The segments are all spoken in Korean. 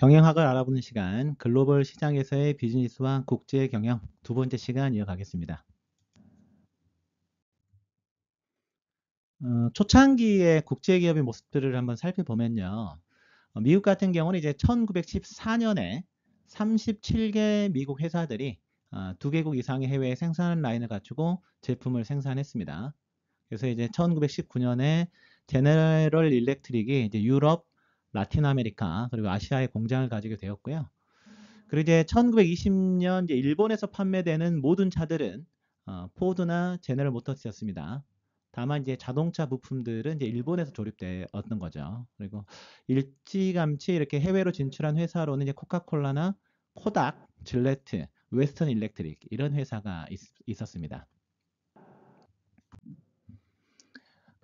경영학을 알아보는 시간, 글로벌 시장에서의 비즈니스와 국제 경영 두 번째 시간 이어가겠습니다. 초창기의 국제 기업의 모습들을 한번 살펴보면요. 미국 같은 경우는 이제 1914년에 37개 미국 회사들이 2개국 이상의 해외에 생산 라인을 갖추고 제품을 생산했습니다. 그래서 이제 1919년에 제너럴 일렉트릭이 이제 유럽, 라틴 아메리카 그리고 아시아에 공장을 가지게 되었고요. 그리고 이제 1920년 이제 일본에서 판매되는 모든 차들은 포드나 제너럴 모터스였습니다. 다만 이제 자동차 부품들은 이제 일본에서 조립되었던 거죠. 그리고 일찌감치 이렇게 해외로 진출한 회사로는 이제 코카콜라나 코닥, 질레트, 웨스턴 일렉트릭 이런 회사가 있었습니다.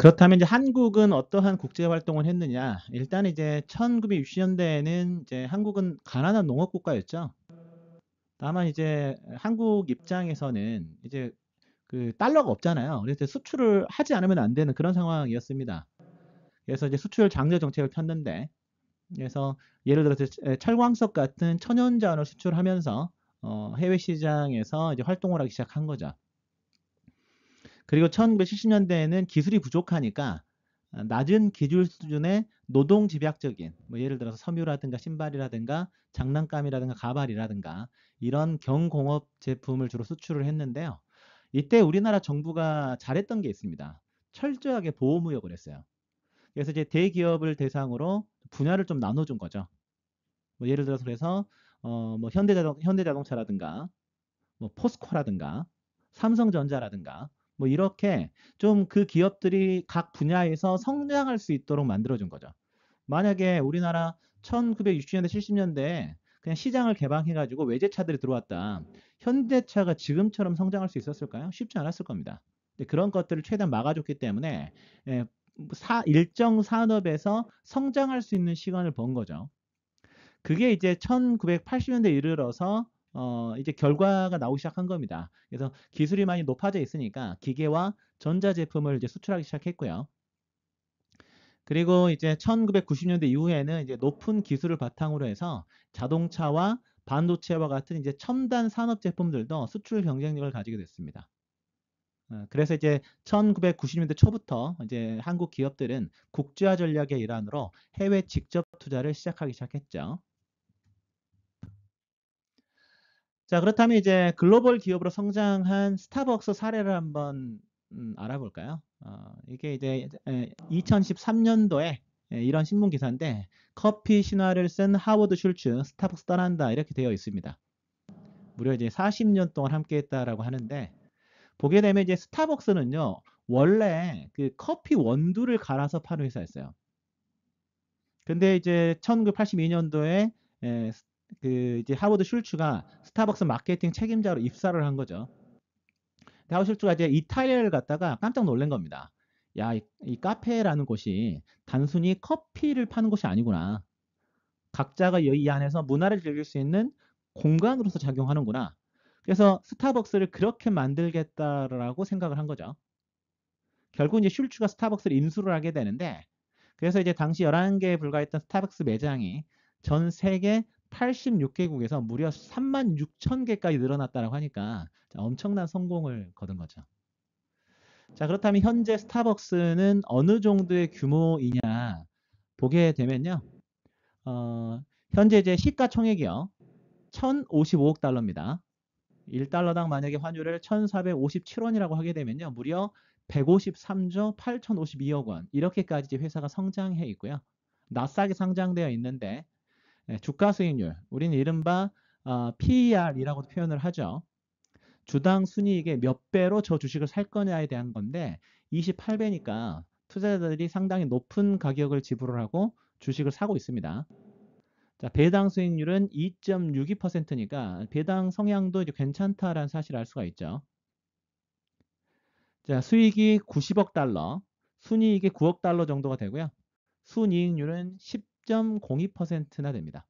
그렇다면 이제 한국은 어떠한 국제 활동을 했느냐? 일단 이제 1960년대에는 이제 한국은 가난한 농업 국가였죠. 다만 이제 한국 입장에서는 이제 그 달러가 없잖아요. 그래서 수출을 하지 않으면 안 되는 그런 상황이었습니다. 그래서 이제 수출 장려 정책을 폈는데, 그래서 예를 들어서 철광석 같은 천연자원을 수출하면서 해외 시장에서 이제 활동을 하기 시작한 거죠. 그리고 1970년대에는 기술이 부족하니까 낮은 기술 수준의 노동 집약적인 뭐 예를 들어서 섬유라든가 신발이라든가 장난감이라든가 가발이라든가 이런 경공업 제품을 주로 수출을 했는데요. 이때 우리나라 정부가 잘했던 게 있습니다. 철저하게 보호무역을 했어요. 그래서 이제 대기업을 대상으로 분야를 좀 나눠준 거죠. 뭐 예를 들어서 그래서 뭐 현대자동차라든가 뭐 포스코라든가 삼성전자라든가 뭐 이렇게 좀 그 기업들이 각 분야에서 성장할 수 있도록 만들어준 거죠. 만약에 우리나라 1960년대, 70년대에 그냥 시장을 개방해가지고 외제차들이 들어왔다. 현대차가 지금처럼 성장할 수 있었을까요? 쉽지 않았을 겁니다. 그런 것들을 최대한 막아줬기 때문에 예, 일정 산업에서 성장할 수 있는 시간을 번 거죠. 그게 이제 1980년대 이르러서 이제 결과가 나오기 시작한 겁니다. 그래서 기술이 많이 높아져 있으니까 기계와 전자 제품을 이제 수출하기 시작했고요. 그리고 이제 1990년대 이후에는 이제 높은 기술을 바탕으로 해서 자동차와 반도체와 같은 이제 첨단 산업 제품들도 수출 경쟁력을 가지게 됐습니다. 그래서 이제 1990년대 초부터 이제 한국 기업들은 국제화 전략의 일환으로 해외 직접 투자를 시작하기 시작했죠. 자, 그렇다면 이제 글로벌 기업으로 성장한 스타벅스 사례를 한번 알아볼까요? 이게 이제 2013년도에 이런 신문 기사인데 커피 신화를 쓴 하워드 슐츠 스타벅스 떠난다 이렇게 되어 있습니다. 무려 이제 40년 동안 함께했다라고 하는데 보게 되면 이제 스타벅스는요 원래 그 커피 원두를 갈아서 파는 회사였어요. 근데 이제 1982년도에 그 이제 하워드 슐츠가 스타벅스 마케팅 책임자로 입사를 한 거죠. 하워드 슐츠가 이제 이탈리아를 갔다가 깜짝 놀란 겁니다. 야, 이 카페라는 곳이 단순히 커피를 파는 곳이 아니구나. 각자가 이 안에서 문화를 즐길 수 있는 공간으로서 작용하는구나. 그래서 스타벅스를 그렇게 만들겠다라고 생각을 한 거죠. 결국 이제 슐츠가 스타벅스를 인수를 하게 되는데 그래서 이제 당시 11개에 불과했던 스타벅스 매장이 전 세계 86개국에서 무려 36,000개까지 늘어났다고 하니까 엄청난 성공을 거둔 거죠. 자, 그렇다면 현재 스타벅스는 어느 정도의 규모이냐 보게 되면요. 현재 이제 시가총액이요. 1,055억 달러입니다. 1달러당 만약에 환율을 1,457원이라고 하게 되면요. 무려 153조 8,052억 원. 이렇게까지 이제 회사가 성장해 있고요. 나스닥에 상장되어 있는데 주가 수익률, 우리는 이른바 PER이라고도 표현을 하죠. 주당 순이익의 몇 배로 저 주식을 살 거냐에 대한 건데 28배니까 투자자들이 상당히 높은 가격을 지불을 하고 주식을 사고 있습니다. 자, 배당 수익률은 2.62%니까 배당 성향도 이제 괜찮다라는 사실을 알 수가 있죠. 자, 수익이 90억 달러, 순이익이 9억 달러 정도가 되고요. 순이익률은 10.02%나 됩니다.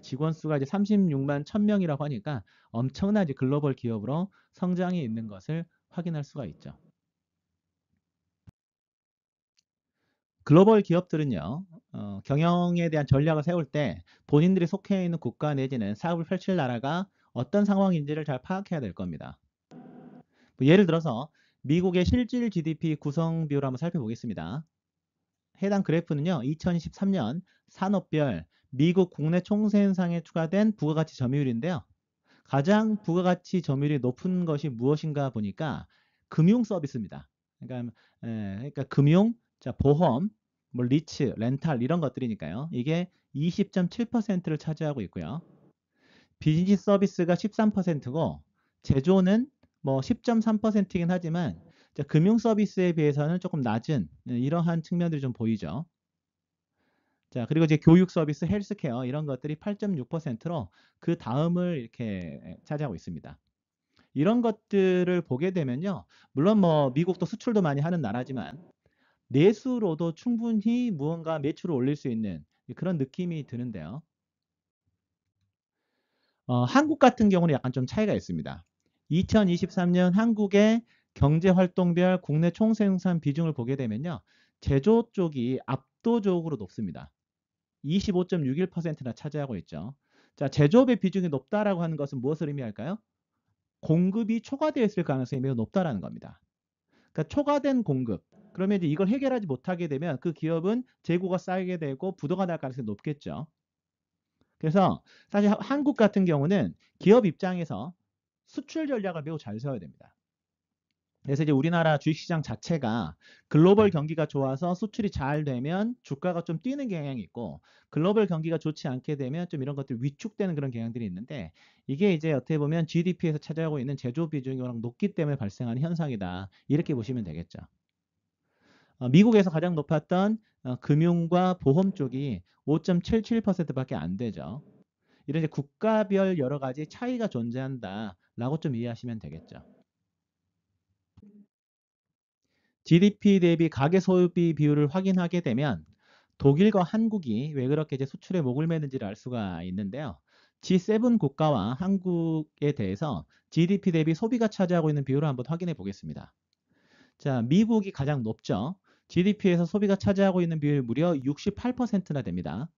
직원 수가 이제 36만 1000명이라고 하니까 엄청난 이제 글로벌 기업으로 성장이 있는 것을 확인할 수가 있죠. 글로벌 기업들은요, 경영에 대한 전략을 세울 때 본인들이 속해 있는 국가 내지는 사업을 펼칠 나라가 어떤 상황인지를 잘 파악해야 될 겁니다. 뭐 예를 들어서 미국의 실질 GDP 구성 비율을 한번 살펴보겠습니다. 해당 그래프는요, 2023년 산업별 미국 국내 총생산에 추가된 부가가치 점유율인데요. 가장 부가가치 점유율이 높은 것이 무엇인가 보니까 금융 서비스입니다. 그러니까 금융, 자, 보험, 뭐 리츠, 렌탈 이런 것들이니까요. 이게 20.7%를 차지하고 있고요. 비즈니스 서비스가 13%고 제조는 뭐 10.3%이긴 하지만 금융 서비스에 비해서는 조금 낮은 이러한 측면들이 좀 보이죠. 자, 그리고 이제 교육 서비스, 헬스케어 이런 것들이 8.6%로 그 다음을 이렇게 차지하고 있습니다. 이런 것들을 보게 되면요. 물론 뭐 미국도 수출도 많이 하는 나라지만 내수로도 충분히 무언가 매출을 올릴 수 있는 그런 느낌이 드는데요. 한국 같은 경우는 약간 좀 차이가 있습니다. 2023년 한국의 경제활동별 국내 총생산 비중을 보게 되면요. 제조 쪽이 압도적으로 높습니다. 25.61%나 차지하고 있죠. 자, 제조업의 비중이 높다라고 하는 것은 무엇을 의미할까요? 공급이 초과되어 있을 가능성이 매우 높다라는 겁니다. 그러니까 초과된 공급. 그러면 이제 이걸 해결하지 못하게 되면 그 기업은 재고가 쌓이게 되고 부도가 날 가능성이 높겠죠. 그래서 사실 한국 같은 경우는 기업 입장에서 수출 전략을 매우 잘 세워야 됩니다. 그래서 이제 우리나라 주식시장 자체가 글로벌 경기가 좋아서 수출이 잘 되면 주가가 좀 뛰는 경향이 있고 글로벌 경기가 좋지 않게 되면 좀 이런 것들이 위축되는 그런 경향들이 있는데 이게 이제 어떻게 보면 GDP에서 차지하고 있는 제조 비중이 워낙 높기 때문에 발생하는 현상이다. 이렇게 보시면 되겠죠. 미국에서 가장 높았던 금융과 보험 쪽이 5.77%밖에 안 되죠. 이런 이제 국가별 여러 가지 차이가 존재한다라고 좀 이해하시면 되겠죠. GDP 대비 가계 소비 비율을 확인하게 되면 독일과 한국이 왜 그렇게 이제 수출에 목을 매는지를 알 수가 있는데요. G7 국가와 한국에 대해서 GDP 대비 소비가 차지하고 있는 비율을 한번 확인해 보겠습니다. 자, 미국이 가장 높죠. GDP에서 소비가 차지하고 있는 비율이 무려 68%나 됩니다.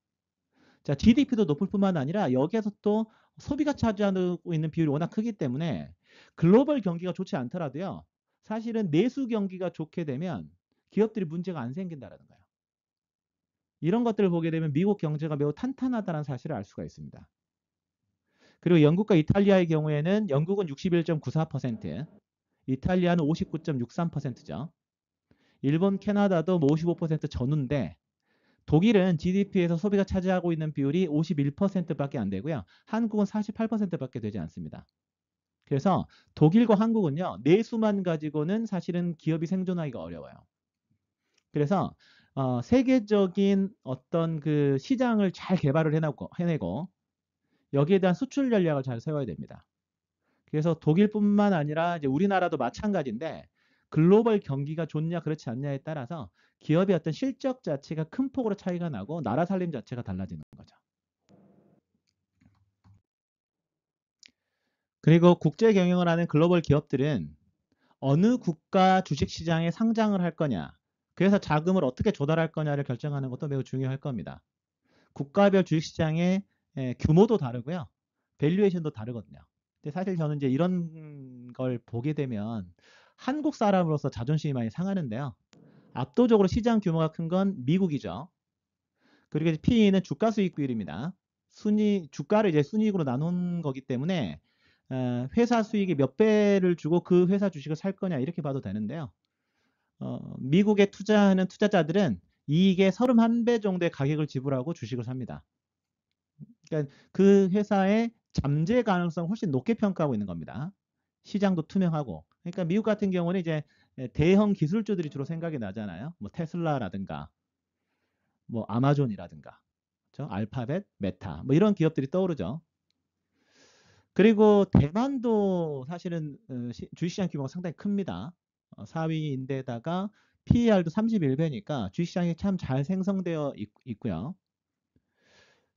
자, GDP도 높을 뿐만 아니라 여기에서 또 소비가 차지하고 있는 비율이 워낙 크기 때문에 글로벌 경기가 좋지 않더라도요. 사실은 내수 경기가 좋게 되면 기업들이 문제가 안 생긴다는 거예요. 이런 것들을 보게 되면 미국 경제가 매우 탄탄하다는 사실을 알 수가 있습니다. 그리고 영국과 이탈리아의 경우에는 영국은 61.94%, 이탈리아는 59.63%죠. 일본, 캐나다도 55% 전후인데 독일은 GDP에서 소비가 차지하고 있는 비율이 51%밖에 안 되고요. 한국은 48%밖에 되지 않습니다. 그래서 독일과 한국은요. 내수만 가지고는 사실은 기업이 생존하기가 어려워요. 그래서 세계적인 어떤 그 시장을 잘 개발을 해내고 여기에 대한 수출 전략을 잘 세워야 됩니다. 그래서 독일뿐만 아니라 이제 우리나라도 마찬가지인데 글로벌 경기가 좋냐 그렇지 않냐에 따라서 기업의 어떤 실적 자체가 큰 폭으로 차이가 나고 나라 살림 자체가 달라지는 거죠. 그리고 국제 경영을 하는 글로벌 기업들은 어느 국가 주식시장에 상장을 할 거냐, 그래서 자금을 어떻게 조달할 거냐를 결정하는 것도 매우 중요할 겁니다. 국가별 주식시장의 규모도 다르고요. 밸류에이션도 다르거든요. 근데 사실 저는 이제 이런 걸 보게 되면 한국 사람으로서 자존심이 많이 상하는데요. 압도적으로 시장 규모가 큰 건 미국이죠. 그리고 PE는 주가 수익 비율입니다. 주가를 이제 순이익으로 나눈 거기 때문에 회사 수익이 몇 배를 주고 그 회사 주식을 살 거냐 이렇게 봐도 되는데요. 미국에 투자하는 투자자들은 이익의 31배 정도의 가격을 지불하고 주식을 삽니다. 그러니까 그 회사의 잠재 가능성 훨씬 높게 평가하고 있는 겁니다. 시장도 투명하고. 그러니까 미국 같은 경우는 이제 대형 기술주들이 주로 생각이 나잖아요. 뭐 테슬라라든가 뭐 아마존이라든가 그렇죠? 알파벳, 메타 뭐 이런 기업들이 떠오르죠. 그리고 대만도 사실은 주식시장 규모가 상당히 큽니다. 4위인데다가 PER도 31배니까 주식시장이 참 잘 생성되어 있고요.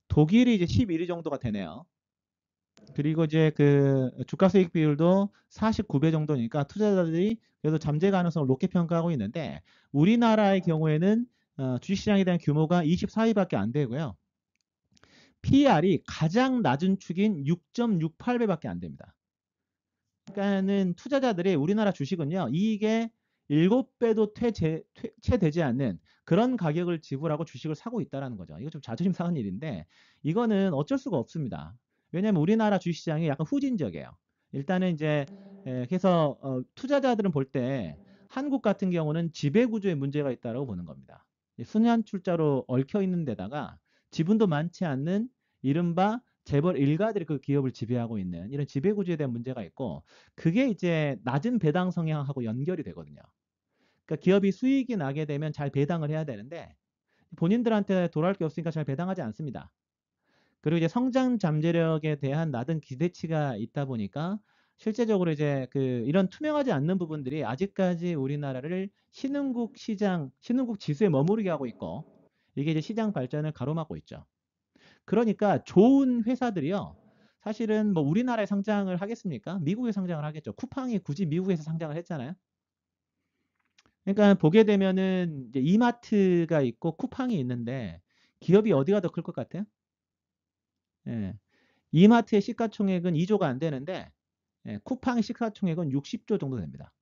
독일이 이제 11위 정도가 되네요. 그리고 이제 그 주가 수익 비율도 49배 정도니까 투자자들이 그래도 잠재 가능성을 높게 평가하고 있는데 우리나라의 경우에는 주식시장에 대한 규모가 24위밖에 안 되고요. PER이 가장 낮은 축인 6.68배밖에 안 됩니다. 그러니까는 투자자들이 우리나라 주식은요, 이익의 7배도 채 되지 않는 그런 가격을 지불하고 주식을 사고 있다는 거죠. 이거 좀 자존심 상한 일인데 이거는 어쩔 수가 없습니다. 왜냐하면 우리나라 주식시장이 약간 후진적이에요. 일단은 이제 그래서 투자자들은 볼 때 한국 같은 경우는 지배구조에 문제가 있다고 보는 겁니다. 순환 출자로 얽혀 있는 데다가 지분도 많지 않는 이른바 재벌 일가들이 그 기업을 지배하고 있는 이런 지배구조에 대한 문제가 있고 그게 이제 낮은 배당 성향하고 연결이 되거든요. 그러니까 기업이 수익이 나게 되면 잘 배당을 해야 되는데 본인들한테 돌아올 게 없으니까 잘 배당하지 않습니다. 그리고 이제 성장 잠재력에 대한 낮은 기대치가 있다 보니까 실제적으로 이제 이런 투명하지 않는 부분들이 아직까지 우리나라를 신흥국 시장, 신흥국 지수에 머무르게 하고 있고 이게 이제 시장 발전을 가로막고 있죠. 그러니까 좋은 회사들이요. 사실은 뭐 우리나라에 상장을 하겠습니까? 미국에 상장을 하겠죠. 쿠팡이 굳이 미국에서 상장을 했잖아요. 그러니까 보게 되면은 이제 이마트가 있고 쿠팡이 있는데 기업이 어디가 더 클 것 같아요? 예. 이마트의 시가총액은 2조가 안 되는데 쿠팡의 시가총액은 60조 정도 됩니다.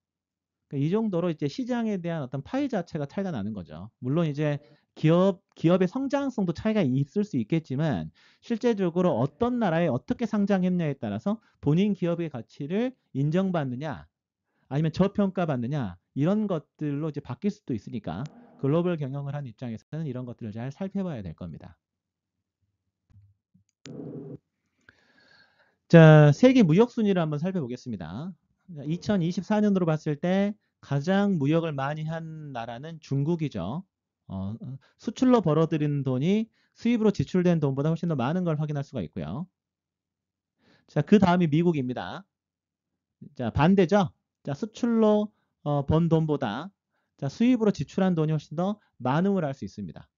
그러니까 이 정도로 이제 시장에 대한 어떤 파이 자체가 차이가 나는 거죠. 물론 이제 기업의 성장성도 차이가 있을 수 있겠지만 실제적으로 어떤 나라에 어떻게 상장했냐에 따라서 본인 기업의 가치를 인정받느냐 아니면 저평가받느냐 이런 것들로 이제 바뀔 수도 있으니까 글로벌 경영을 한 입장에서는 이런 것들을 잘 살펴봐야 될 겁니다. 자, 세계 무역 순위를 한번 살펴보겠습니다. 2024년으로 봤을 때 가장 무역을 많이 한 나라는 중국이죠. 수출로 벌어들인 돈이 수입으로 지출된 돈보다 훨씬 더 많은 걸 확인할 수가 있고요. 자, 그 다음이 미국입니다. 자, 반대죠. 자, 수출로 번 돈보다 자, 수입으로 지출한 돈이 훨씬 더 많음을 알 수 있습니다.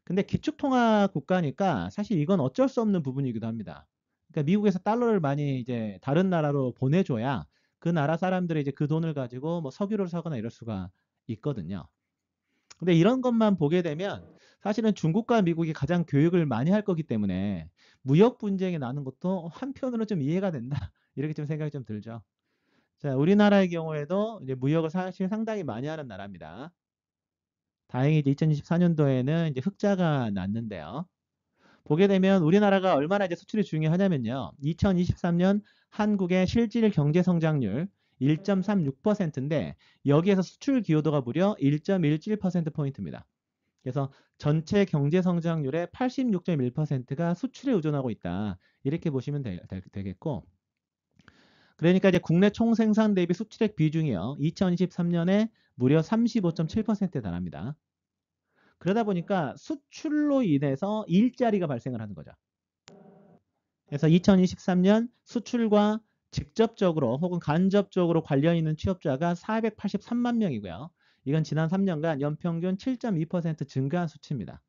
근데 기축통화 국가니까 사실 이건 어쩔 수 없는 부분이기도 합니다. 그러니까 미국에서 달러를 많이 이제 다른 나라로 보내줘야 그 나라 사람들이 이제 그 돈을 가지고 뭐 석유를 사거나 이럴 수가 있거든요. 근데 이런 것만 보게 되면 사실은 중국과 미국이 가장 교육을 많이 할 거기 때문에 무역 분쟁이 나는 것도 한편으로 좀 이해가 된다. 이렇게 좀 생각이 좀 들죠. 자, 우리나라의 경우에도 이제 무역을 사실 상당히 많이 하는 나라입니다. 다행히 이제 2024년도에는 이제 흑자가 났는데요. 보게 되면 우리나라가 얼마나 이제 수출이 중요하냐면요. 2023년 한국의 실질 경제 성장률 1.36%인데 여기에서 수출 기여도가 무려 1.17%포인트입니다. 그래서 전체 경제 성장률의 86.1%가 수출에 의존하고 있다. 이렇게 보시면 되겠고 그러니까 이제 국내 총생산 대비 수출액 비중이요. 2023년에 무려 35.7%에 달합니다. 그러다 보니까 수출로 인해서 일자리가 발생을 하는 거죠. 그래서 2023년 수출과 직접적으로 혹은 간접적으로 관련 있는 취업자가 483만 명이고요. 이건 지난 3년간 연평균 7.2% 증가한 수치입니다.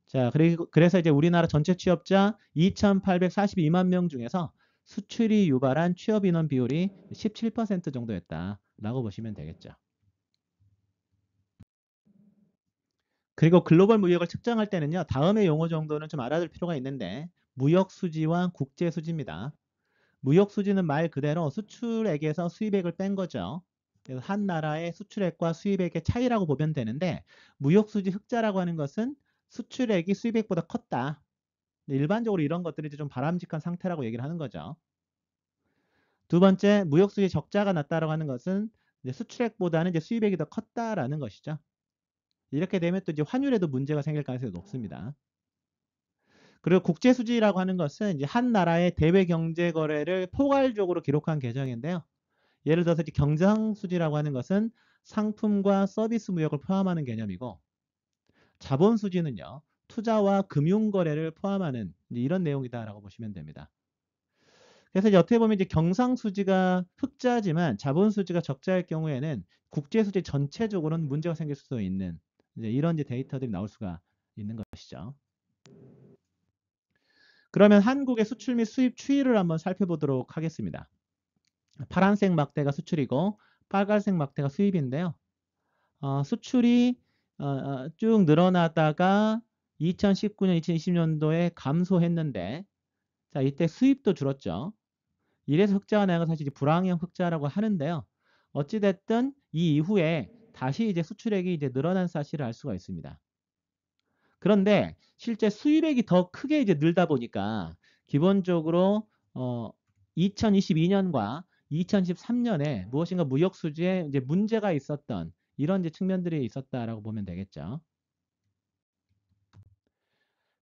자, 그래서 이제 우리나라 전체 취업자 2,842만 명 중에서 수출이 유발한 취업 인원 비율이 17% 정도였다라고 보시면 되겠죠. 그리고 글로벌 무역을 측정할 때는요. 다음의 용어 정도는 좀 알아둘 필요가 있는데 무역 수지와 국제 수지입니다. 무역 수지는 말 그대로 수출액에서 수입액을 뺀 거죠. 그래서 한 나라의 수출액과 수입액의 차이라고 보면 되는데 무역 수지 흑자라고 하는 것은 수출액이 수입액보다 컸다. 일반적으로 이런 것들이 이제 좀 바람직한 상태라고 얘기를 하는 거죠. 두 번째, 무역 수지 적자가 났다라고 하는 것은 이제 수출액보다는 이제 수입액이 더 컸다라는 것이죠. 이렇게 되면 또 이제 환율에도 문제가 생길 가능성이 높습니다. 그리고 국제 수지라고 하는 것은 이제 한 나라의 대외 경제 거래를 포괄적으로 기록한 계정인데요. 예를 들어서 이제 경상 수지라고 하는 것은 상품과 서비스 무역을 포함하는 개념이고 자본 수지는요. 투자와 금융 거래를 포함하는 이런 내용이다라고 보시면 됩니다. 그래서 이제 어떻게 보면 이제 경상 수지가 흑자지만 자본 수지가 적자일 경우에는 국제 수지 전체적으로는 문제가 생길 수도 있는 이제 이런 이제 데이터들이 나올 수가 있는 것이죠. 그러면 한국의 수출 및 수입 추이를 한번 살펴보도록 하겠습니다. 파란색 막대가 수출이고 빨간색 막대가 수입인데요. 수출이 쭉 늘어나다가 2019년, 2020년도에 감소했는데, 자, 이때 수입도 줄었죠. 이래서 흑자가 나는 건 사실 불황형 흑자라고 하는데요. 어찌됐든 이 이후에 다시 이제 수출액이 이제 늘어난 사실을 알 수가 있습니다. 그런데 실제 수입액이 더 크게 이제 늘다 보니까 기본적으로 2022년과 2013년에 무엇인가 무역 수지에 이제 문제가 있었던 이런 이제 측면들이 있었다라고 보면 되겠죠.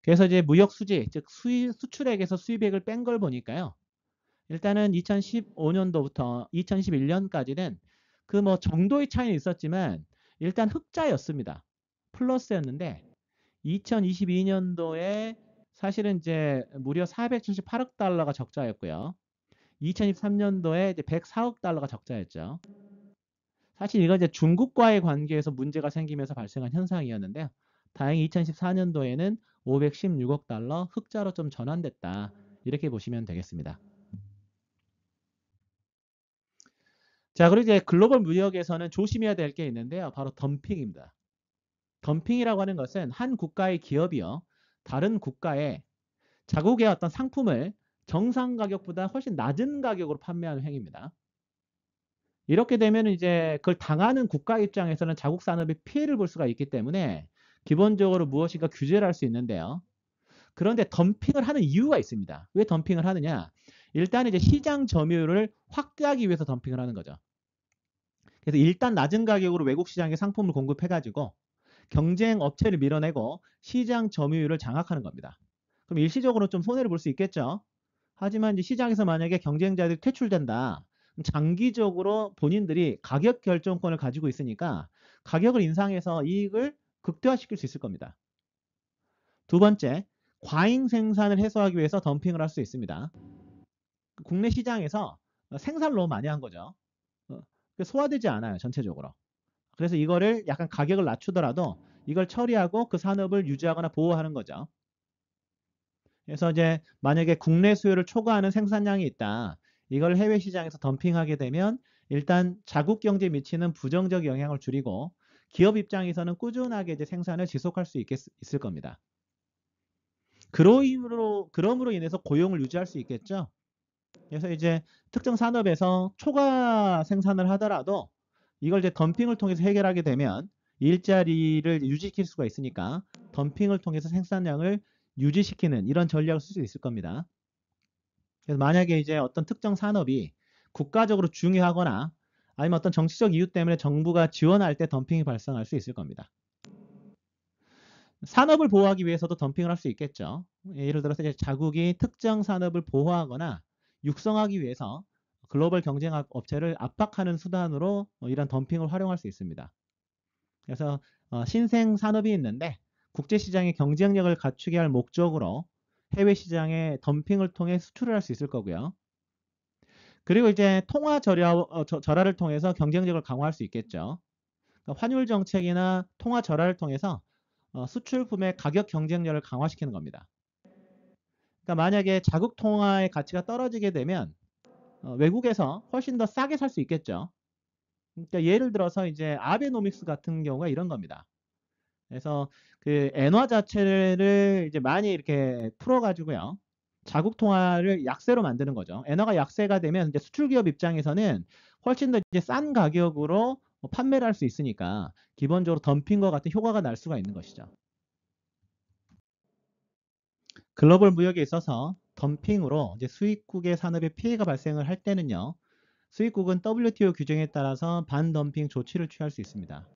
그래서 이제 무역 수지, 즉 수출액에서 수입액을 뺀 걸 보니까요. 일단은 2015년도부터 2011년까지는 그 뭐 정도의 차이는 있었지만 일단 흑자였습니다. 플러스였는데 2022년도에 사실은 이제 무려 478억 달러가 적자였고요. 2023년도에 이제 104억 달러가 적자였죠. 사실 이건 이제 중국과의 관계에서 문제가 생기면서 발생한 현상이었는데요. 다행히 2014년도에는 516억 달러 흑자로 좀 전환됐다. 이렇게 보시면 되겠습니다. 자, 그리고 이제 글로벌 무역에서는 조심해야 될 게 있는데요. 바로 덤핑입니다. 덤핑이라고 하는 것은 한 국가의 기업이요. 다른 국가에 자국의 어떤 상품을 정상 가격보다 훨씬 낮은 가격으로 판매하는 행위입니다. 이렇게 되면 이제 그걸 당하는 국가 입장에서는 자국 산업에 피해를 볼 수가 있기 때문에 기본적으로 무엇인가 규제를 할 수 있는데요. 그런데 덤핑을 하는 이유가 있습니다. 왜 덤핑을 하느냐? 일단 이제 시장 점유율을 확대하기 위해서 덤핑을 하는 거죠. 그래서 일단 낮은 가격으로 외국 시장에 상품을 공급해가지고 경쟁 업체를 밀어내고 시장 점유율을 장악하는 겁니다. 그럼 일시적으로 좀 손해를 볼 수 있겠죠. 하지만 이제 시장에서 만약에 경쟁자들이 퇴출된다. 장기적으로 본인들이 가격 결정권을 가지고 있으니까 가격을 인상해서 이익을 극대화시킬 수 있을 겁니다. 두 번째, 과잉 생산을 해소하기 위해서 덤핑을 할 수 있습니다. 국내 시장에서 생산을 너무 많이 한 거죠. 소화되지 않아요, 전체적으로. 그래서 이거를 약간 가격을 낮추더라도 이걸 처리하고 그 산업을 유지하거나 보호하는 거죠. 그래서 이제 만약에 국내 수요를 초과하는 생산량이 있다. 이걸 해외 시장에서 덤핑하게 되면 일단 자국 경제에 미치는 부정적 영향을 줄이고 기업 입장에서는 꾸준하게 이제 생산을 지속할 수 있을 겁니다. 그럼으로 인해서 고용을 유지할 수 있겠죠. 그래서 이제 특정 산업에서 초과 생산을 하더라도 이걸 이제 덤핑을 통해서 해결하게 되면 일자리를 유지시킬 수가 있으니까 덤핑을 통해서 생산량을 유지시키는 이런 전략을 쓸 수 있을 겁니다. 그래서 만약에 이제 어떤 특정 산업이 국가적으로 중요하거나 아니면 어떤 정치적 이유 때문에 정부가 지원할 때 덤핑이 발생할 수 있을 겁니다. 산업을 보호하기 위해서도 덤핑을 할 수 있겠죠. 예를 들어서 이제 자국이 특정 산업을 보호하거나 육성하기 위해서 글로벌 경쟁 업체를 압박하는 수단으로 이런 덤핑을 활용할 수 있습니다. 그래서 신생 산업이 있는데 국제 시장의 경쟁력을 갖추게 할 목적으로 해외 시장에 덤핑을 통해 수출을 할 수 있을 거고요. 그리고 이제 통화 절하를 통해서 경쟁력을 강화할 수 있겠죠. 그러니까 환율 정책이나 통화 절하를 통해서 수출품의 가격 경쟁력을 강화시키는 겁니다. 그러니까 만약에 자국 통화의 가치가 떨어지게 되면 외국에서 훨씬 더 싸게 살 수 있겠죠. 그러니까 예를 들어서 이제 아베노믹스 같은 경우가 이런 겁니다. 그래서 그 엔화 자체를 이제 많이 이렇게 풀어가지고요. 자국 통화를 약세로 만드는 거죠. 엔화가 약세가 되면 이제 수출 기업 입장에서는 훨씬 더 이제 싼 가격으로 판매를 할 수 있으니까 기본적으로 덤핑과 같은 효과가 날 수가 있는 것이죠. 글로벌 무역에 있어서 덤핑으로 이제 수입국의 산업에 피해가 발생을 할 때는요. 수입국은 WTO 규정에 따라서 반덤핑 조치를 취할 수 있습니다.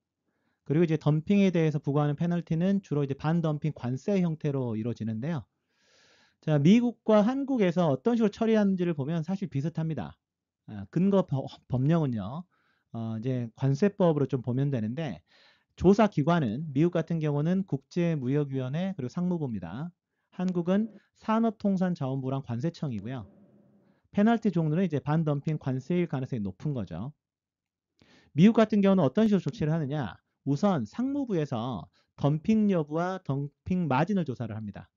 그리고 이제 덤핑에 대해서 부과하는 페널티는 주로 이제 반덤핑 관세 형태로 이루어지는데요. 자, 미국과 한국에서 어떤 식으로 처리하는지를 보면 사실 비슷합니다. 근거 법령은요. 이제 관세법으로 좀 보면 되는데 조사 기관은 미국 같은 경우는 국제무역위원회 그리고 상무부입니다. 한국은 산업통상자원부랑 관세청이고요. 페널티 종류는 이제 반덤핑 관세일 가능성이 높은 거죠. 미국 같은 경우는 어떤 식으로 조치를 하느냐? 우선 상무부에서 덤핑 여부와 덤핑 마진을 조사를 합니다.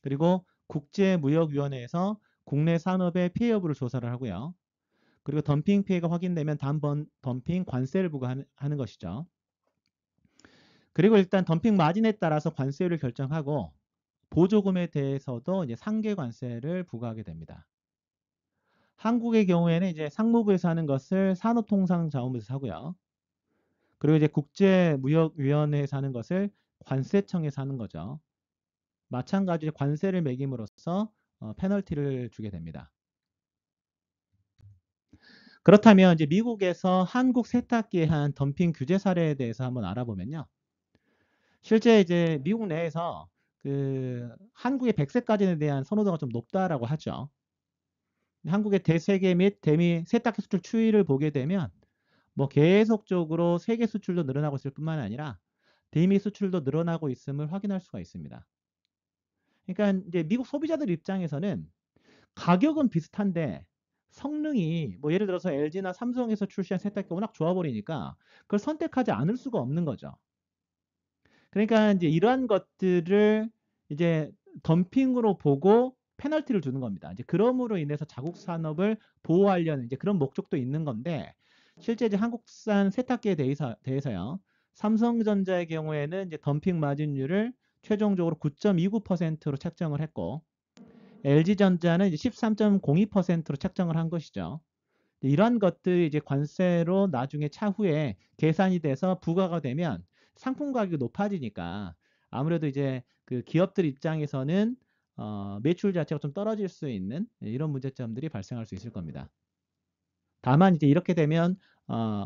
그리고 국제무역위원회에서 국내 산업의 피해 여부를 조사를 하고요. 그리고 덤핑 피해가 확인되면 덤핑 관세를 부과하는 것이죠. 그리고 일단 덤핑 마진에 따라서 관세율을 결정하고 보조금에 대해서도 이제 상계 관세를 부과하게 됩니다. 한국의 경우에는 이제 상무부에서 하는 것을 산업통상자원부에서 하고요. 그리고 이제 국제무역위원회에서 하는 것을 관세청에서 하는 거죠. 마찬가지로 관세를 매김으로써 페널티를 주게 됩니다. 그렇다면 이제 미국에서 한국 세탁기에 한 덤핑 규제 사례에 대해서 한번 알아보면요. 실제 이제 미국 내에서 그 한국의 백색 가전에 대한 선호도가 좀 높다라고 하죠. 한국의 대세계 및 대미 세탁기 수출 추이를 보게 되면 뭐 계속적으로 세계 수출도 늘어나고 있을 뿐만 아니라 대미 수출도 늘어나고 있음을 확인할 수가 있습니다. 그러니까 이제 미국 소비자들 입장에서는 가격은 비슷한데 성능이 뭐 예를 들어서 LG나 삼성에서 출시한 세탁기가 워낙 좋아 버리니까 그걸 선택하지 않을 수가 없는 거죠. 그러니까 이제 이러한 것들을 이제 덤핑으로 보고 페널티를 주는 겁니다. 이제 그럼으로 인해서 자국 산업을 보호하려는 이제 그런 목적도 있는 건데 실제 이제 한국산 세탁기에 대해서요. 삼성전자의 경우에는 이제 덤핑 마진율을 최종적으로 9.29%로 책정을 했고 LG전자는 이제 13.02%로 책정을 한 것이죠. 이런 것들이 이제 관세로 나중에 차후에 계산이 돼서 부과가 되면 상품 가격이 높아지니까 아무래도 이제 그 기업들 입장에서는 매출 자체가 좀 떨어질 수 있는 이런 문제점들이 발생할 수 있을 겁니다. 다만 이제 이렇게 되면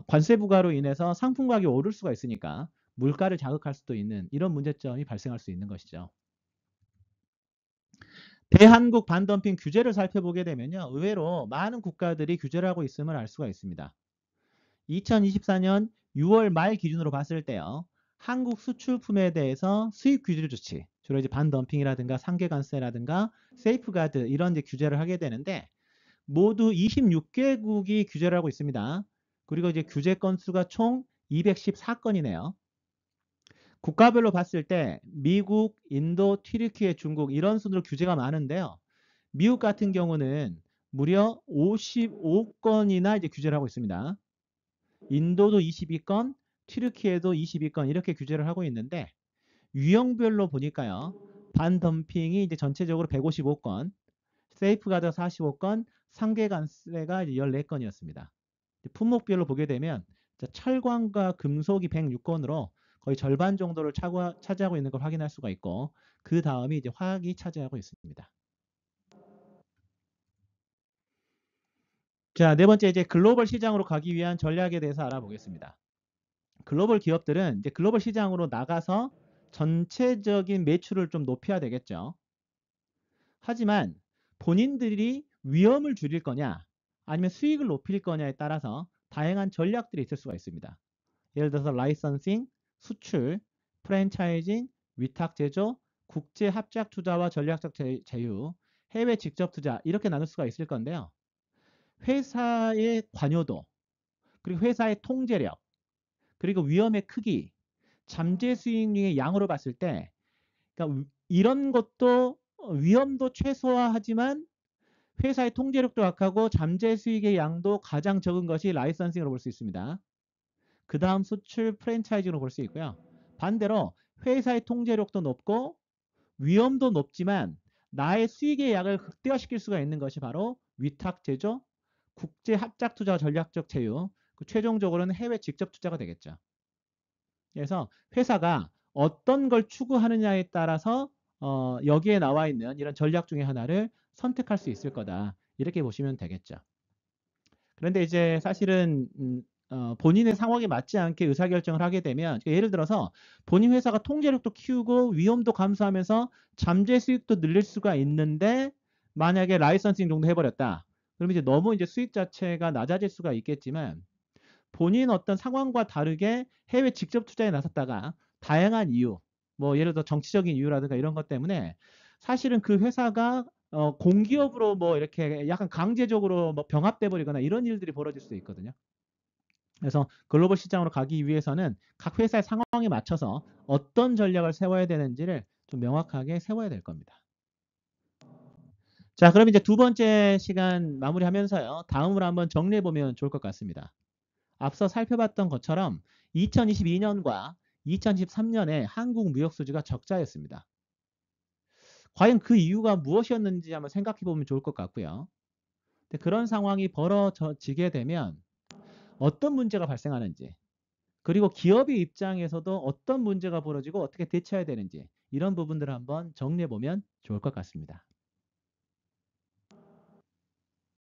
관세 부과로 인해서 상품 가격이 오를 수가 있으니까 물가를 자극할 수도 있는 이런 문제점이 발생할 수 있는 것이죠. 대한국 반덤핑 규제를 살펴보게 되면요. 의외로 많은 국가들이 규제를 하고 있음을 알 수가 있습니다. 2024년 6월 말 기준으로 봤을 때요. 한국 수출품에 대해서 수입 규제 조치, 주로 이제 반덤핑이라든가 상계관세라든가 세이프가드 이런 이제 규제를 하게 되는데 모두 26개국이 규제를 하고 있습니다. 그리고 이제 규제 건수가 총 214건이네요. 국가별로 봤을 때 미국, 인도, 튀르키예, 중국 이런 순으로 규제가 많은데요. 미국 같은 경우는 무려 55건이나 이제 규제를 하고 있습니다. 인도도 22건, 튀르키예도 22건 이렇게 규제를 하고 있는데 유형별로 보니까요. 반덤핑이 이제 전체적으로 155건, 세이프가드 45건, 상계관세가 이제 14건이었습니다. 품목별로 보게 되면 철광과 금속이 106건으로 거의 절반 정도를 차지하고 있는 걸 확인할 수가 있고 그 다음이 이제 화학이 차지하고 있습니다. 자, 네 번째 이제 글로벌 시장으로 가기 위한 전략에 대해서 알아보겠습니다. 글로벌 기업들은 이제 글로벌 시장으로 나가서 전체적인 매출을 좀 높여야 되겠죠. 하지만 본인들이 위험을 줄일 거냐 아니면 수익을 높일 거냐에 따라서 다양한 전략들이 있을 수가 있습니다. 예를 들어서 라이선싱, 수출, 프랜차이징, 위탁 제조, 국제 합작 투자와 전략적 제휴, 해외 직접 투자 이렇게 나눌 수가 있을 건데요. 회사의 관여도, 그리고 회사의 통제력, 그리고 위험의 크기, 잠재 수익률의 양으로 봤을 때 그러니까 이런 것도 위험도 최소화하지만 회사의 통제력도 약하고 잠재 수익의 양도 가장 적은 것이 라이선싱으로 볼 수 있습니다. 그 다음 수출 프랜차이즈로 볼 수 있고요. 반대로 회사의 통제력도 높고 위험도 높지만 나의 수익의 양을 극대화시킬 수가 있는 것이 바로 위탁 제조, 국제 합작 투자 전략적 제휴, 최종적으로는 해외 직접 투자가 되겠죠. 그래서 회사가 어떤 걸 추구하느냐에 따라서 여기에 나와 있는 이런 전략 중에 하나를 선택할 수 있을 거다. 이렇게 보시면 되겠죠. 그런데 이제 사실은 본인의 상황에 맞지 않게 의사결정을 하게 되면 예를 들어서 본인 회사가 통제력도 키우고 위험도 감소하면서 잠재 수익도 늘릴 수가 있는데 만약에 라이선싱 정도 해버렸다. 그러면 이제 너무 이제 수익 자체가 낮아질 수가 있겠지만 본인 어떤 상황과 다르게 해외 직접 투자에 나섰다가 다양한 이유, 뭐 예를 들어 정치적인 이유라든가 이런 것 때문에 사실은 그 회사가 공기업으로 뭐 이렇게 약간 강제적으로 뭐 병합돼 버리거나 이런 일들이 벌어질 수 있거든요. 그래서 글로벌 시장으로 가기 위해서는 각 회사의 상황에 맞춰서 어떤 전략을 세워야 되는지를 좀 명확하게 세워야 될 겁니다. 자, 그럼 이제 두 번째 시간 마무리하면서요. 다음으로 한번 정리해 보면 좋을 것 같습니다. 앞서 살펴봤던 것처럼 2022년과 2013년에 한국 무역 수지가 적자였습니다. 과연 그 이유가 무엇이었는지 한번 생각해 보면 좋을 것 같고요. 근데 그런 상황이 벌어지게 되면 어떤 문제가 발생하는지, 그리고 기업의 입장에서도 어떤 문제가 벌어지고 어떻게 대처해야 되는지, 이런 부분들을 한번 정리해 보면 좋을 것 같습니다.